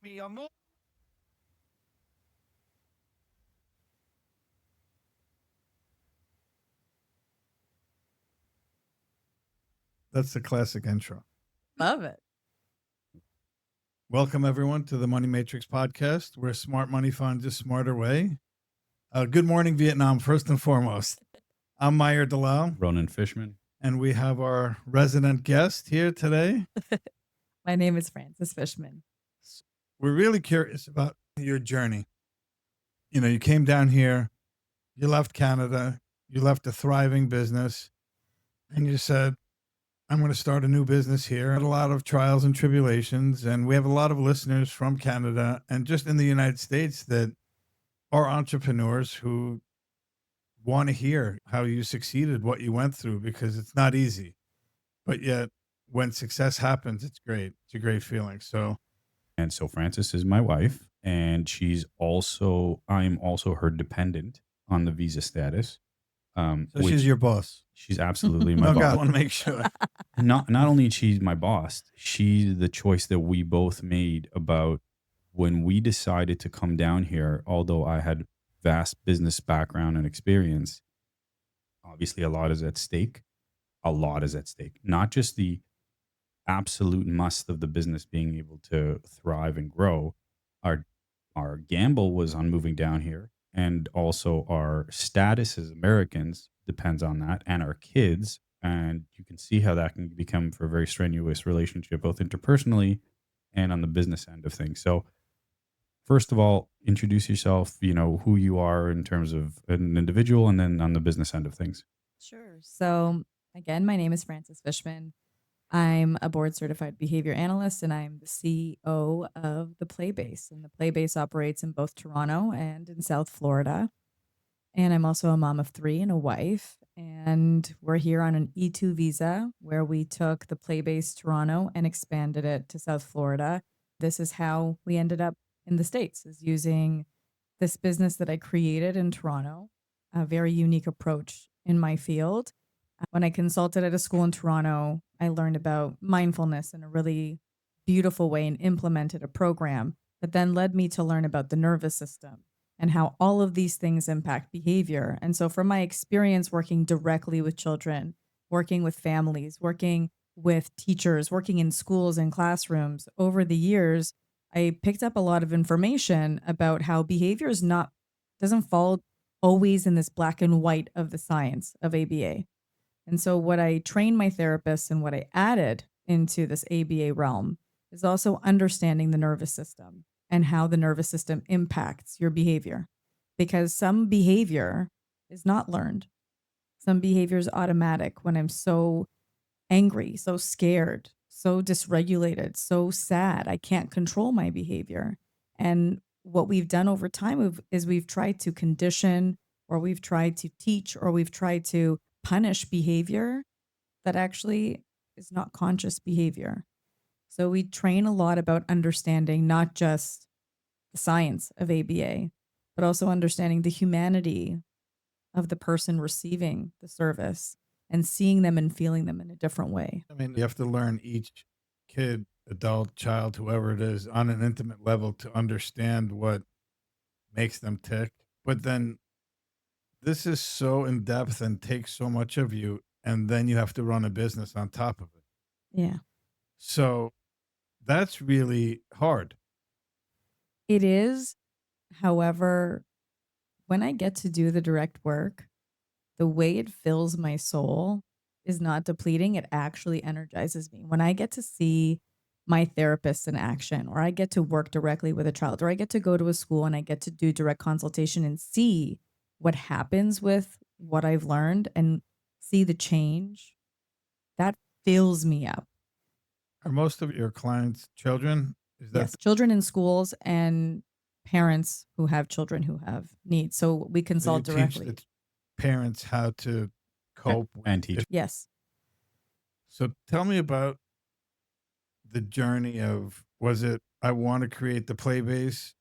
me a mo- That's the classic intro. Love it. Welcome, everyone, to the Money Matrix podcast, where smart money finds a smarter way. Good morning, Vietnam, first and foremost. I'm Meyer Delau, Ronan Fishman. and we have our resident guest here today. My name is Frances Fishman. We're really curious about your journey. You know, you came down here, you left Canada, you left a thriving business, and you said, I'm going to start a new business here. Had a lot of trials and tribulations, and we have a lot of listeners from Canada and just in the United States that are entrepreneurs who want to hear how you succeeded, what you went through, because it's not easy. But yet, when success happens, it's great. It's a great feeling. So Frances is my wife, and I'm also her dependent on the visa status. she's your boss. She's absolutely my Okay, I boss. want to make sure. And not only she's my boss, she's the choice that we both made about when we decided to come down here. Although I had vast business background and experience, obviously a lot is at stake. A lot is at stake. Not just the absolute must of the business being able to thrive and grow. Our gamble was on moving down here, and also our status as Americans depends on that, and our kids. And you can see how that can become for a very strenuous relationship, both interpersonally and on the business end of things. So, first of all, introduce yourself. You know who you are in terms of an individual, and then on the business end of things. Sure. So, again, my name is Frances Fishman. I'm a board certified behavior analyst, and I'm the CEO of the Playbase. And the Playbase operates in both Toronto and in South Florida. And I'm also a mom of 3 and a wife. And we're here on an E2 visa where we took the Playbase Toronto and expanded it to South Florida. This is how we ended up in the States, is using this business that I created in Toronto, a very unique approach in my field. When I consulted at a school in Toronto, I learned about mindfulness in a really beautiful way and implemented a program that then led me to learn about the nervous system and how all of these things impact behavior. And so, from my experience working directly with children, working with families, working with teachers, working in schools and classrooms over the years, I picked up a lot of information about how behavior doesn't fall always in this black and white of the science of ABA. And so, what I trained my therapists and what I added into this ABA realm is also understanding the nervous system and how the nervous system impacts your behavior. Because some behavior is not learned, some behavior is automatic. When I'm so angry, so scared, so dysregulated, so sad, I can't control my behavior. And what we've done over time is we've tried to condition, or we've tried to teach, or we've tried to punish behavior that actually is not conscious behavior. So we train a lot about understanding not just the science of ABA, but also understanding the humanity of the person receiving the service and seeing them and feeling them in a different way. I mean, you have to learn each kid, adult, child, whoever it is, on an intimate level to understand what makes them tick. But then this is so in depth and takes so much of you, and then you have to run a business on top of it. Yeah. So that's really hard. It is. However, when I get to do the direct work, the way it fills my soul is not depleting. It actually energizes me. When I get to see my therapist in action, or I get to work directly with a child, or I get to go to a school and I get to do direct consultation and see what happens with what I've learned and see the change, that fills me up. Are most of your clients children? Is that Yes, children in schools and parents who have children who have needs. So we so you consult teach directly. the parents how to cope And with teach. it? Yes. So tell me about the journey of, was it I want to create the play base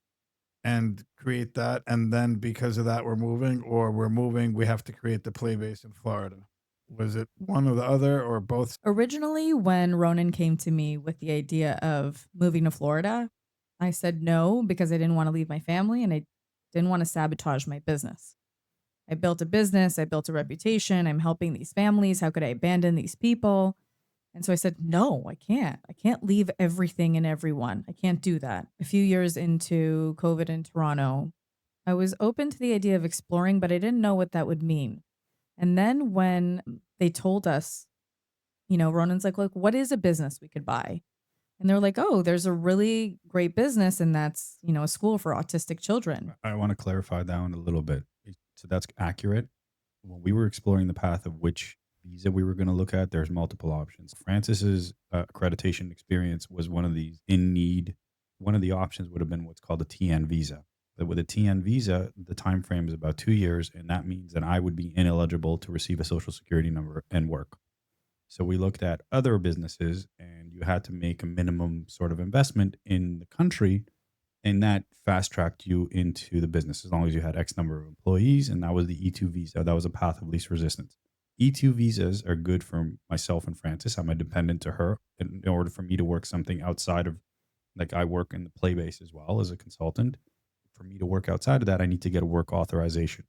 and create that, and then because of that we're moving, or we're moving, we have to create the play base in Florida? Was it one or the other, or both? Originally, when Ronan came to me with the idea of moving to Florida, I said no because I didn't want to leave my family and I didn't want to sabotage my business. I built a business, I built a reputation, I'm helping these families. How could I abandon these people? And so I said, no, I can't. I can't leave everything and everyone. I can't do that. A few years into COVID in Toronto, I was open to the idea of exploring, but I didn't know what that would mean. And then when they told us, Ronan's like, look, what is a business we could buy? And they're like, oh, there's a really great business, and that's, a school for autistic children. I want to clarify that one a little bit. So that's accurate. When we were exploring the path of which visa we were going to look at, there's multiple options. Francis's accreditation experience was one of these in need. One of the options would have been what's called a TN visa. But with a TN visa, the time frame is about 2 years, and that means that I would be ineligible to receive a social security number and work. So we looked at other businesses, and you had to make a minimum sort of investment in the country, and that fast tracked you into the business as long as you had X number of employees. And that was the E2 visa. That was a path of least resistance. E2 visas are good for myself and Francis. I'm a dependent to her. In order for me to work something outside of, like, I work in the play base as well as a consultant. For me to work outside of that, I need to get a work authorization.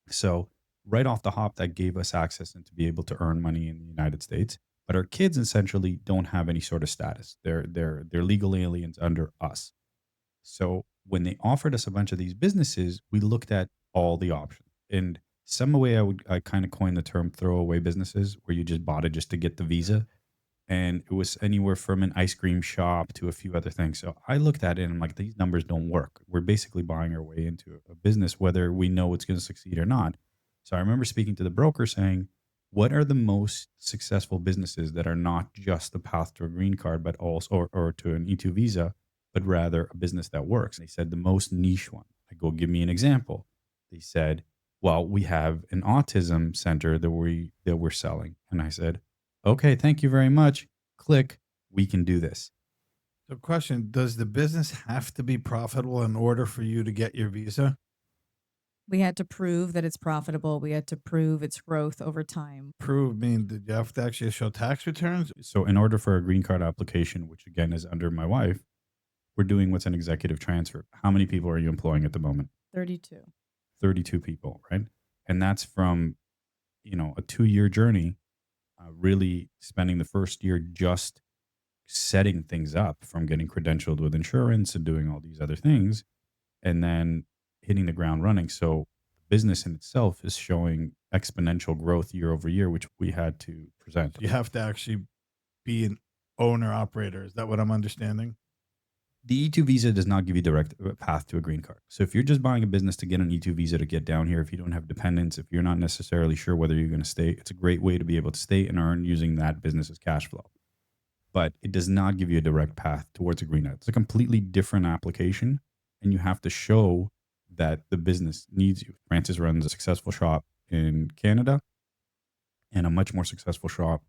So right off the hop, that gave us access and to be able to earn money in the United States. But our kids essentially don't have any sort of status. They're legal aliens under us. So when they offered us a bunch of these businesses, we looked at all the options. And some way I kind of coined the term throwaway businesses, where you just bought it just to get the visa. And it was anywhere from an ice cream shop to a few other things. So I looked at it and I'm like, these numbers don't work. We're basically buying our way into a business, whether we know it's going to succeed or not. So I remember speaking to the broker saying, what are the most successful businesses that are not just the path to a green card, but also, or to an E2 visa, but rather a business that works? They said the most niche one. I go, give me an example. They said, well, we have an autism center that we're selling. And I said, okay, thank you very much. Click, we can do this. So, question: does the business have to be profitable in order for you to get your visa? We had to prove that it's profitable. We had to prove its growth over time. Prove mean did you have to actually show tax returns? So in order for a green card application, which again is under my wife, we're doing what's an executive transfer. How many people are you employing at the moment? 32. 32 people, right? And that's from, a 2-year journey, really spending the first year just setting things up, from getting credentialed with insurance and doing all these other things, and then hitting the ground running. So the business in itself is showing exponential growth year over year, which we had to present. You have to actually be an owner operator. Is that what I'm understanding? The E2 visa does not give you direct path to a green card. So if you're just buying a business to get an E2 visa to get down here, if you don't have dependents, if you're not necessarily sure whether you're going to stay, it's a great way to be able to stay and earn using that business as cash flow. But it does not give you a direct path towards a green card. It's a completely different application, and you have to show that the business needs you. Francis runs a successful shop in Canada and a much more successful shop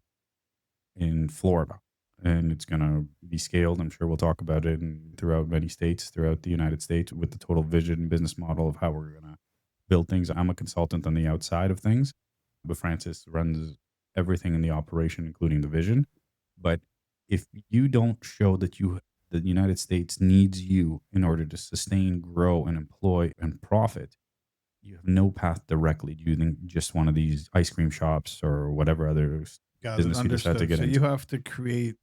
in Florida. And it's going to be scaled. I'm sure we'll talk about it throughout many states, throughout the United States, with the total vision and business model of how we're going to build things. I'm a consultant on the outside of things, but Francis runs everything in the operation, including the vision. But if you don't show that the United States needs you in order to sustain, grow, and employ and profit, you have no path directly using just one of these ice cream shops or whatever other business you decide to get so into. you have to create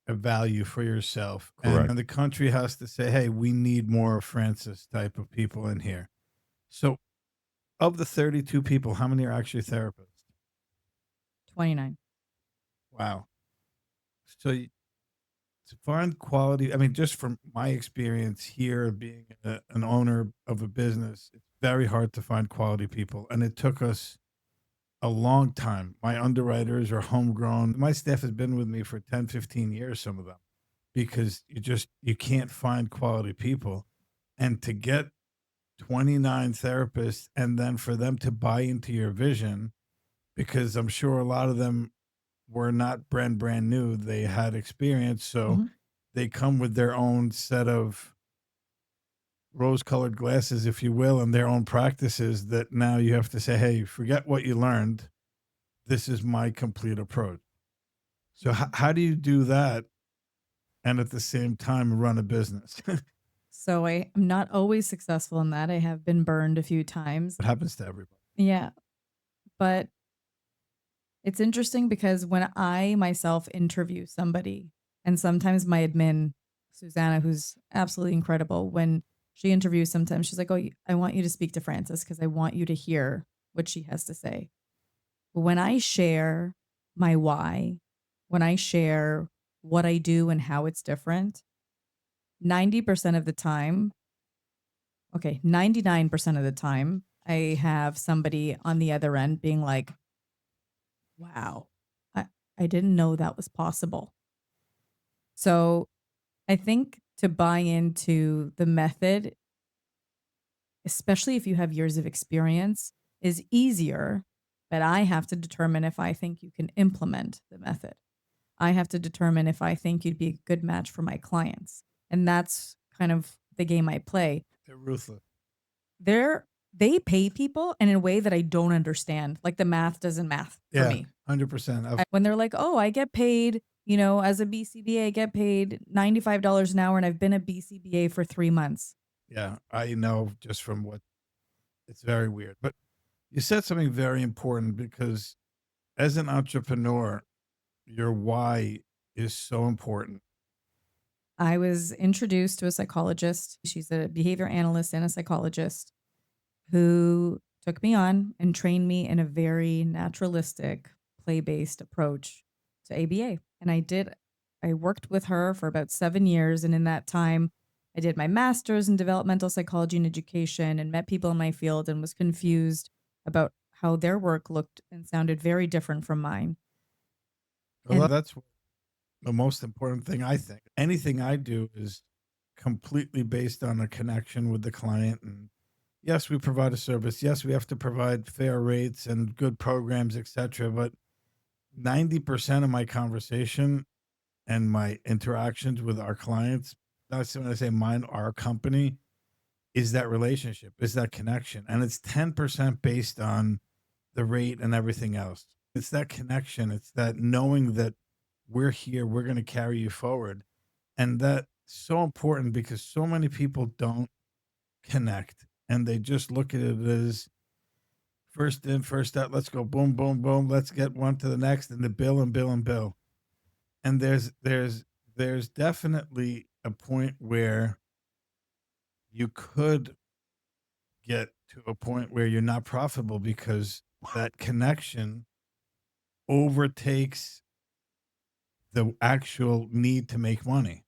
a value for yourself. Correct. And the country has to say, hey, we need more Francis type of people in here. So of the 32 people, how many are actually therapists? 29. Wow. So to find quality, I mean, just from my experience here, being an owner of a business, it's very hard to find quality people. And it took us a long time. My underwriters are homegrown. My staff has been with me for 10, 15 years, some of them, because you can't find quality people. And to get 29 therapists and then for them to buy into your vision, because I'm sure a lot of them were not brand new. They had experience. So Mhm. they come with their own set of rose-colored glasses, if you will, and their own practices that now you have to say, hey, forget what you learned. This is my complete approach. So how do you do that and at the same time run a business? It So I am not always successful in that. I have been burned a few times. happens to everybody. Yeah. But it's interesting because when I myself interview somebody, and sometimes my admin, Susanna, who's absolutely incredible, when she interviews, sometimes she's like, "Oh, I want you to speak to Frances because I want you to hear what she has to say." But when I share my why, when I share what I do and how it's different, 90% of the time, okay, 99% of the time, I have somebody on the other end being like, wow, I didn't know that was possible. So I think to buy into the method, especially if you have years of experience, is easier. But I have to determine if I think you can implement the method. I have to determine if I think you'd be a good match for my clients. And that's kind of the game I play. They're ruthless. They pay people in a way that I don't understand. Like the math doesn't math for Yeah, me. 100%. When they're like, "Oh, I get paid, as a BCBA, I get paid $95 an hour and I've been a BCBA for 3 months." Yeah, I know just from what it's very weird. But you said something very important because as an entrepreneur, your why is so important. I was introduced to a psychologist. She's a behavior analyst and a psychologist who took me on and trained me in a very naturalistic, play-based approach to ABA. And I worked with her for about 7 years. And in that time, I did my master's in developmental psychology and education and met people in my field and was confused about how their work looked and sounded very different from mine. Well, that's the most important thing, I think. Anything I do is completely based on a connection with the client. And yes, we provide a service. Yes, we have to provide fair rates and good programs, etc. But 90% of my conversation and my interactions with our clients, that's when I say mine, our company, is that relationship, is that connection. And it's 10% based on the rate and everything else. It's that connection. It's that knowing that we're here, we're going to carry you forward. And that's so important because so many people don't connect and they just look at it as first in, first out. Let's go boom, boom, boom. Let's get one to the next and the bill and bill and bill. And there's definitely a point where you could get to a point where you're not profitable because that connection overtakes the actual need to make money.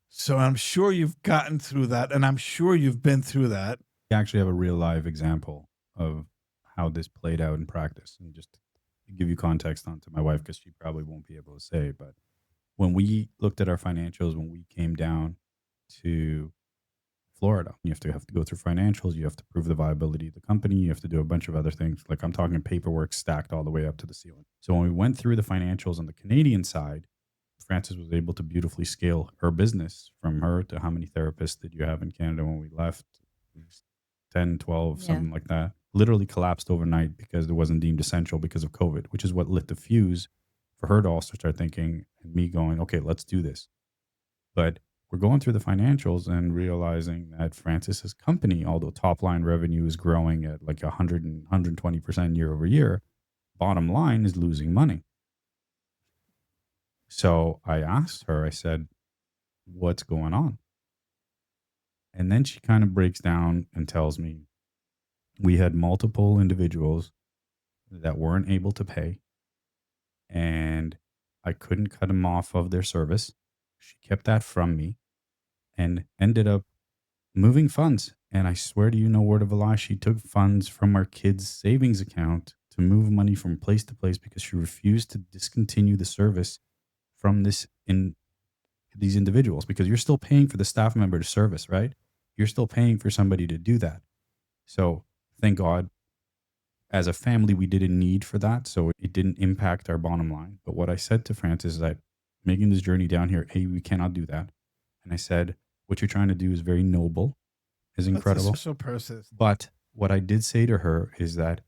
So I'm sure you've gotten through that, and I'm sure you've been through that. I actually have a real live example of how this played out in practice. And just to give you context onto my wife, because she probably won't be able to say, but when we looked at our financials, when we came down to Florida, you have to go through financials, you have to prove the viability of the company, you have to do a bunch of other things. Like I'm talking paperwork stacked all the way up to the ceiling. So when we went through the financials on the Canadian side, Frances was able to beautifully scale her business from her to how many therapists did you have in Canada when we left? 10, 12, Yeah. something like that. Literally collapsed overnight because it wasn't deemed essential because of COVID, which is what lit the fuse for her to also start thinking and me going, okay, let's do this. But we're going through the financials and realizing that Frances's company, although top line revenue is growing at like 100 and 120% year over year, bottom line is losing money. So I asked her, I said, what's going on? And then she kind of breaks down and tells me we had multiple individuals that weren't able to pay and I couldn't cut them off of their service. She kept that from me and ended up moving funds. And I swear to you, no word of a lie, she took funds from our kids' savings account to move money from place to place because she refused to discontinue the service from these individuals, because you're still paying for the staff member to service, right? You're still paying for somebody to do that. So thank God, as a family, we didn't need for that. So it didn't impact our bottom line. But what I said to Frances is that making this journey down here, hey, we cannot do that. And I said, what you're trying to do is very noble, is incredible. That's a special person. But what I did say to her is that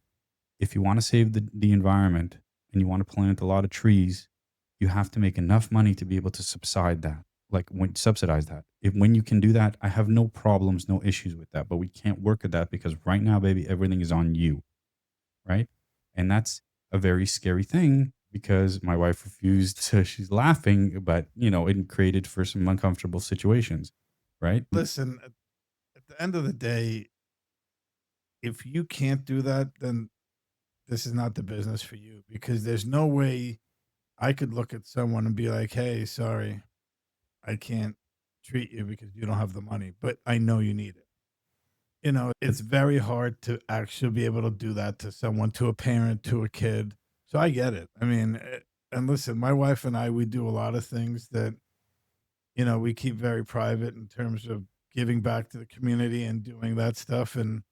if you want to save the environment and you want to plant a lot of trees, you have to make enough money to be able to subside that. like when subsidize that. When you can do that, I have no problems, no issues with that. But we can't work at that because right now, baby, everything is on you, right? And that's a very scary thing because my wife refused to. She's laughing, but it created for some uncomfortable situations, right? Listen, at the end of the day, if you can't do that, then this is not the business for you, because there's no way I could look at someone and be like, "Hey, sorry, I can't treat you because you don't have the money, but I know you need it." It's very hard to actually be able to do that to someone, to a parent, to a kid. So I get it. I mean, and listen, my wife and I, we do a lot of things that, we keep very private in terms of giving back to the community and doing that stuff. And,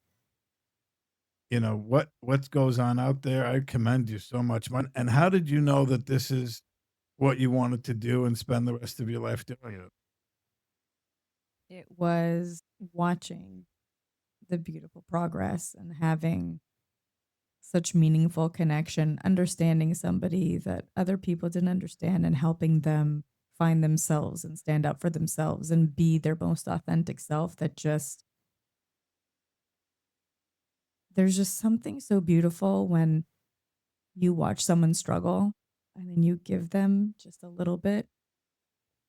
what goes on out there, I commend you so much. And how did you know that this is what you wanted to do and spend the rest of your life doing it? It was watching the beautiful progress and having such meaningful connection, understanding somebody that other people didn't understand and helping them find themselves and stand up for themselves and be their most authentic self. There's just something so beautiful when you watch someone struggle and then you give them just a little bit.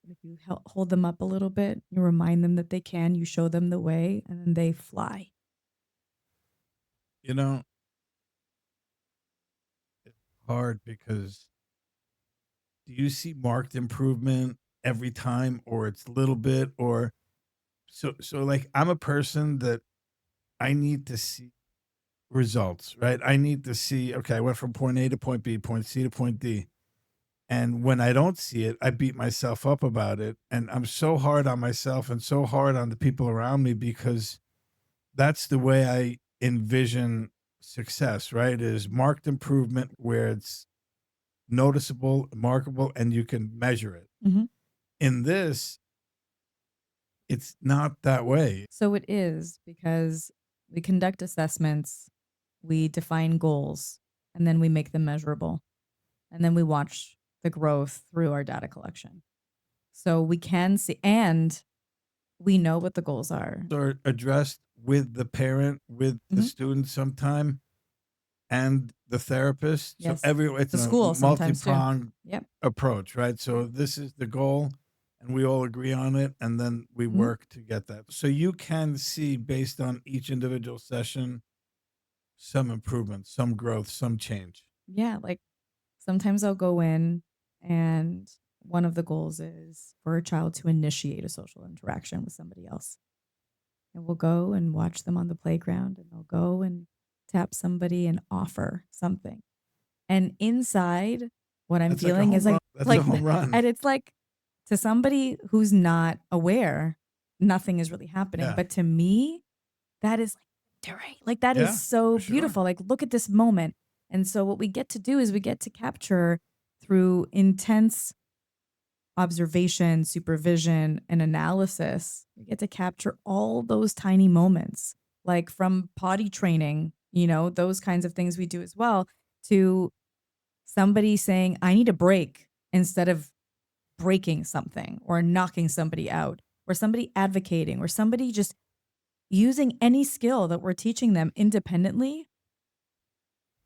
If you hold them up a little bit, you remind them that they can, you show them the way, and then they fly. You know, it's hard because do you see marked improvement every time, or it's little bit, or so like I'm a person that I need to see results, right? I need to see, okay, I went from point A to point B, point C to point D. And when I don't see it, I beat myself up about it. And I'm so hard on myself and so hard on the people around me, because that's the way I envision success, right? Is marked improvement where it's noticeable, markable, and you can measure it. Mhm. In this, it's not that way. So it is, because we conduct assessments, we define goals, and then we make them measurable. And then we watch the growth through our data collection. So we can see, and we know what the goals are. Are addressed with the parent, with the Mhm. student sometime, and the therapist. So Yes. it's The a school sometimes too. multi-pronged Yep. approach, right? So this is the goal, and we all agree on it, and then we Mhm. work to get that. So you can see, based on each individual session, some improvement, some growth, some change. Yeah. Like sometimes I'll go in, and one of the goals is for a child to initiate a social interaction with somebody else. And we'll go and watch them on the playground, and they'll go and tap somebody and offer something. And inside, what I'm That's like a feeling is home run. That's a like, home run. and it's like, to somebody who's not aware, nothing is really happening. Yeah. But to me, that is like victory. Like that Yeah, is so for sure. beautiful. Like, look at this moment. And so what we get to do is we get to capture through intense observation, supervision, and analysis. We get to capture all those tiny moments, like from potty training, those kinds of things we do as well, to somebody saying, I need a break, instead of breaking something or knocking somebody out, or somebody advocating, or somebody just using any skill that we're teaching them independently.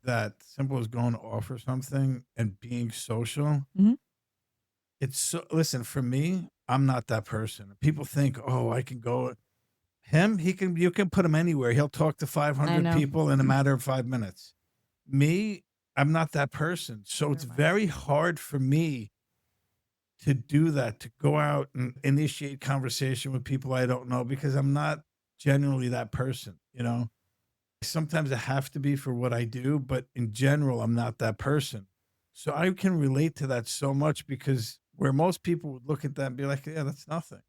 That simple as going to offer something and being social. Mhm. It's so, listen, for me, I'm not that person. People think, oh, I can go. You can put him anywhere. He'll talk to I 500 know. people in a matter of 5 minutes. Me, I'm not that person. So it's Neither am I. very hard for me to do that, to go out and initiate conversation with people I don't know, because I'm not generally that person. Sometimes I have to be for what I do, but in general, I'm not that person. So I can relate to that so much, because where most people would look at that and be like, yeah, that's nothing.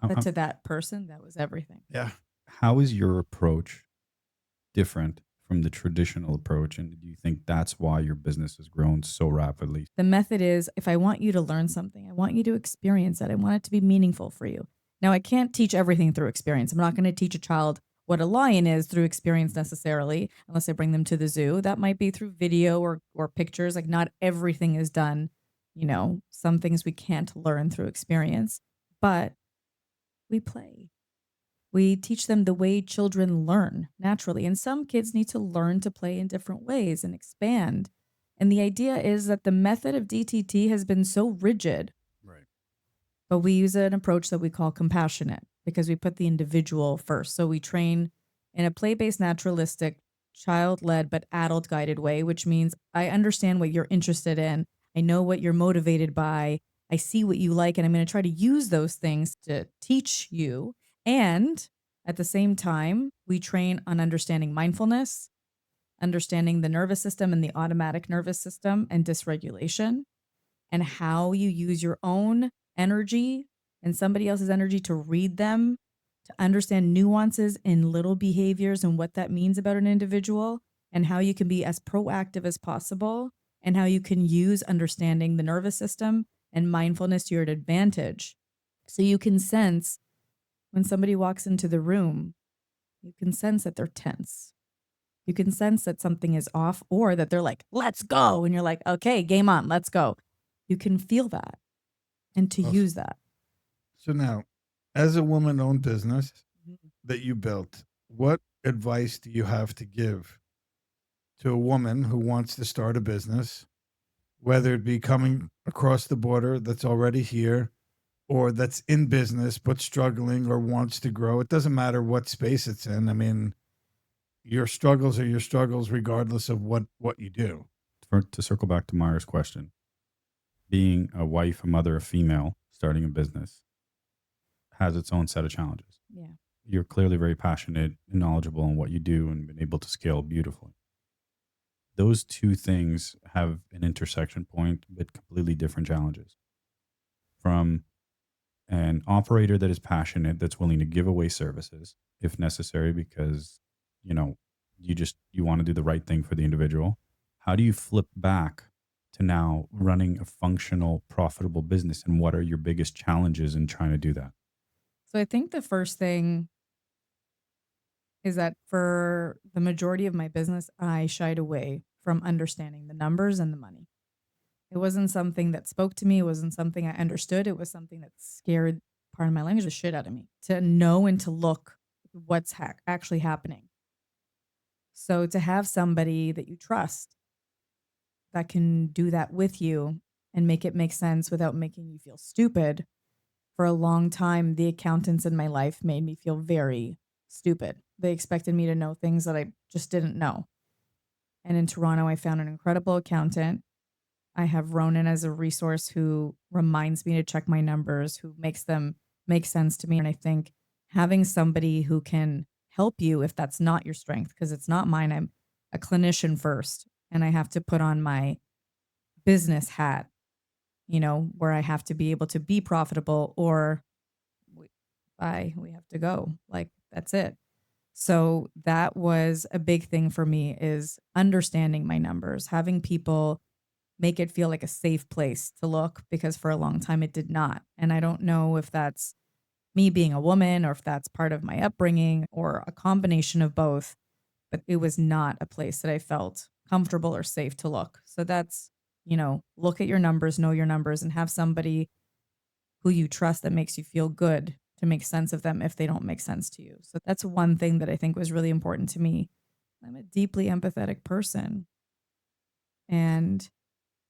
But to that person, that was everything. Yeah. How is your approach different from the traditional approach? And do you think that's why your business has grown so rapidly? The method is, if I want you to learn something, I want you to experience it. I want it to be meaningful for you. Now, I can't teach everything through experience. I'm not going to teach a child what a lion is through experience necessarily, unless I bring them to the zoo. That might be through video or pictures. Like, not everything is done, Some things we can't learn through experience, but we play. We teach them the way children learn naturally. And some kids need to learn to play in different ways and expand. And the idea is that the method of DTT has been so rigid, Right. but we use an approach that we call compassionate because we put the individual first. So we train in a play-based, naturalistic, child-led, but adult-guided way, which means I understand what you're interested in. I know what you're motivated by. I see what you like, and I'm going to try to use those things to teach you. And at the same time, we train on understanding mindfulness, understanding the nervous system and the automatic nervous system and dysregulation, and how you use your own energy and somebody else's energy to read them, to understand nuances in little behaviors and what that means about an individual, and how you can be as proactive as possible, and how you can use understanding the nervous system and mindfulness to your advantage. So you can sense when somebody walks into the room, you can sense that they're tense. You can sense that something is off or that they're like, let's go. And you're like, okay, game on, let's go. You can feel that and to Awesome. use that. So now, as a woman-owned business that you built, what advice do you have to give to a woman who wants to start a business, whether it be coming across the border that's already here or that's in business but struggling or wants to grow? It doesn't matter what space it's in. I mean, your struggles are your struggles regardless of what you do. To circle back to Myra's question, being a wife, a mother, a female, starting a business has its own set of challenges. Yeah. You're clearly very passionate and knowledgeable in what you do and been able to scale beautifully. Those two things have an intersection point with completely different challenges. From an operator that is passionate, that's willing to give away services if necessary, because, you want to do the right thing for the individual. How do you flip back to now running a functional, profitable business? And what are your biggest challenges in trying to do that? So I think the first thing is that for the majority of my business, I shied away from understanding the numbers and the money. It wasn't something that spoke to me. It wasn't something I understood. It was something that scared, pardon my language, the shit out of me to know and to look what's actually happening. So to have somebody that you trust that can do that with you and make it make sense without making you feel stupid. For a long time, the accountants in my life made me feel very stupid. They expected me to know things that I just didn't know. And in Toronto, I found an incredible accountant. I have Ronan as a resource who reminds me to check my numbers, who makes them make sense to me. And I think having somebody who can help you if that's not your strength, because it's not mine. I'm a clinician first, and I have to put on my business hat, where I have to be able to be profitable or we have to go. Like, that's it. So that was a big thing for me, is understanding my numbers, having people make it feel like a safe place to look, because for a long time it did not. And I don't know if that's me being a woman or if that's part of my upbringing or a combination of both, but it was not a place that I felt comfortable or safe to look. So that's, look at your numbers, know your numbers, and have somebody who you trust that makes you feel good to make sense of them if they don't make sense to you. So that's one thing that I think was really important to me. I'm a deeply empathetic person. And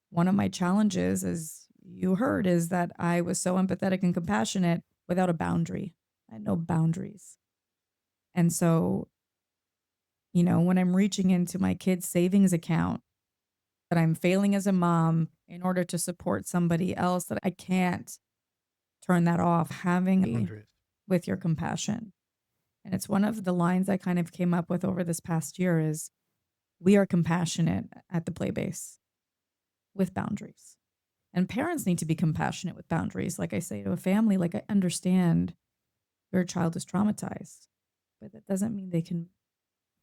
one of my challenges, as you heard, is that I was so empathetic and compassionate without a boundary. I had no boundaries. And so, when I'm reaching into my kid's savings account, that I'm failing as a mom in order to support somebody else, that I can't turn that off, having Boundaries. with your compassion. And it's one of the lines I kind of came up with over this past year is, we are compassionate at the play base with boundaries. And parents need to be compassionate with boundaries. Like I say to a family, like, I understand your child is traumatized, but that doesn't mean they can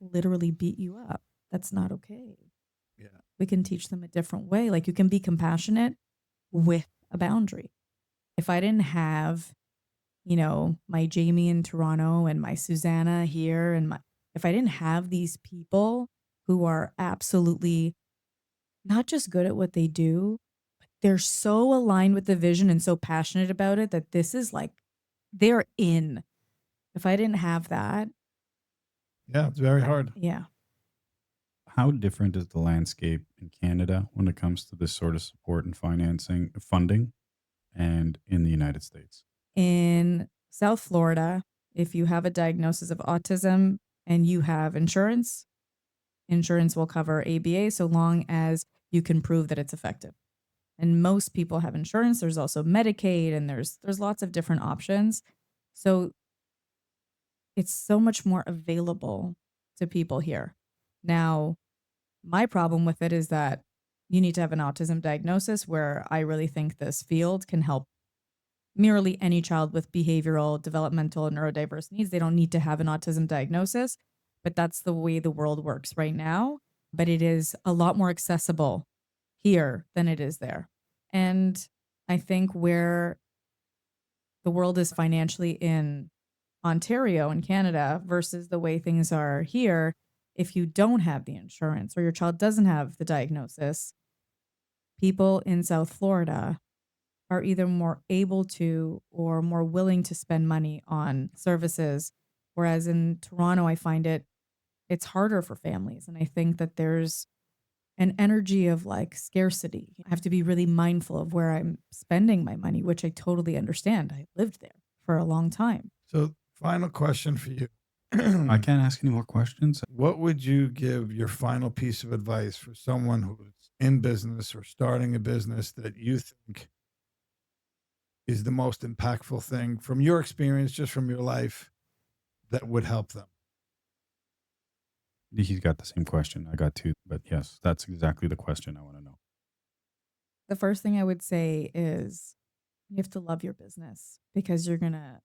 literally beat you up. That's not okay. Yeah. We can teach them a different way. Like, you can be compassionate with a boundary. If I didn't have, my Jamie in Toronto and my Susanna here, and if I didn't have these people who are absolutely not just good at what they do, but they're so aligned with the vision and so passionate about it that this is like, they're in. If I didn't have that, Yeah, it's very hard. yeah. How different is the landscape in Canada when it comes to this sort of support and funding, and in the United States? In South Florida, if you have a diagnosis of autism and you have insurance, insurance will cover ABA so long as you can prove that it's effective. And most people have insurance. There's also Medicaid, and there's lots of different options. So it's so much more available to people here. Now, my problem with it is that you need to have an autism diagnosis, where I really think this field can help merely any child with behavioral, developmental, and neurodiverse needs. They don't need to have an autism diagnosis, but that's the way the world works right now. But it is a lot more accessible here than it is there. And I think where the world is financially in Ontario and Canada versus the way things are here, if you don't have the insurance or your child doesn't have the diagnosis, people in South Florida are either more able to or more willing to spend money on services. Whereas in Toronto, I find it's harder for families. And I think that there's an energy of like scarcity. I have to be really mindful of where I'm spending my money, which I totally understand. I lived there for a long time. So, final question for you. I can't ask any more questions. What would you give your final piece of advice for someone who's in business or starting a business that you think is the most impactful thing from your experience, just from your life, that would help them? He's got the same question. I got two, but yes, that's exactly the question I want to know. The first thing I would say is you have to love your business, because you're going to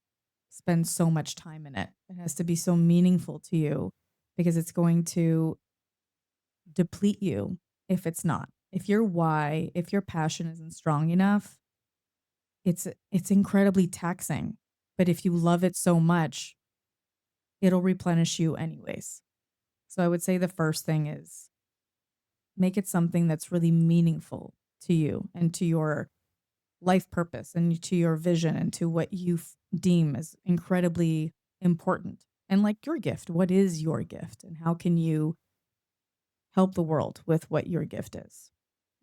spend so much time in it. It has to be so meaningful to you, because it's going to deplete you if it's not. If your why, if your passion isn't strong enough, it's incredibly taxing. But if you love it so much, it'll replenish you anyways. So I would say the first thing is make it something that's really meaningful to you and to your life purpose and to your vision and to what you deem as incredibly important. And like your gift, what is your gift and how can you help the world with what your gift is?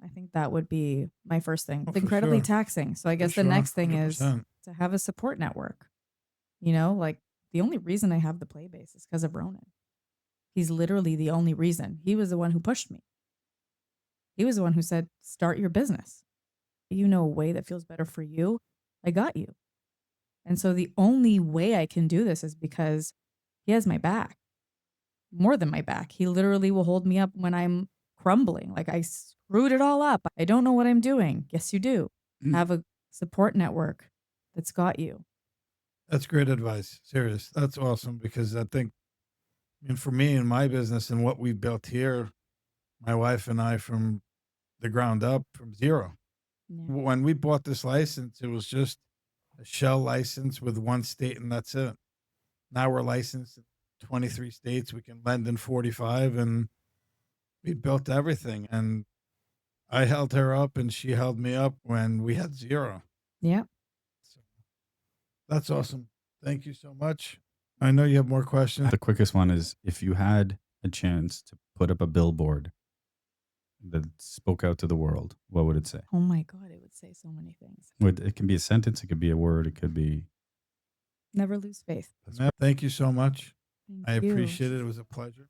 I think that would be my first thing. Oh, It's for incredibly sure. taxing. So I For guess the sure, next thing is 100%. to have a support network. You know, like the only reason I have the play base is because of Ronan. He's literally the only reason. He was the one who pushed me. He was the one who said, start your business. You know, a way that feels better for you. I got you. And so the only way I can do this is because he has my back, more than my back. He literally will hold me up when I'm crumbling. Like I screwed it all up. I don't know what I'm doing. Yes, you do. Have a support network that's got you. That's great advice. Serious. That's awesome, because I think, for me and my business and what we've built here, my wife and I, from the ground up, from zero. Yeah. When we bought this license, it was just a shell license with one state, and that's it. Now we're licensed in 23 states. We can lend in 45, and we built everything. And I held her up, and she held me up when we had zero. Yeah. So that's awesome. Thank you so much. I know you have more questions. The quickest one is, if you had a chance to put up a billboard that spoke out to the world, what would it say? Oh my God, it would say so many things. It can be a sentence, it could be a word, it could be... Never lose faith. Thank you so much. Thank I you. appreciate it. It was a pleasure.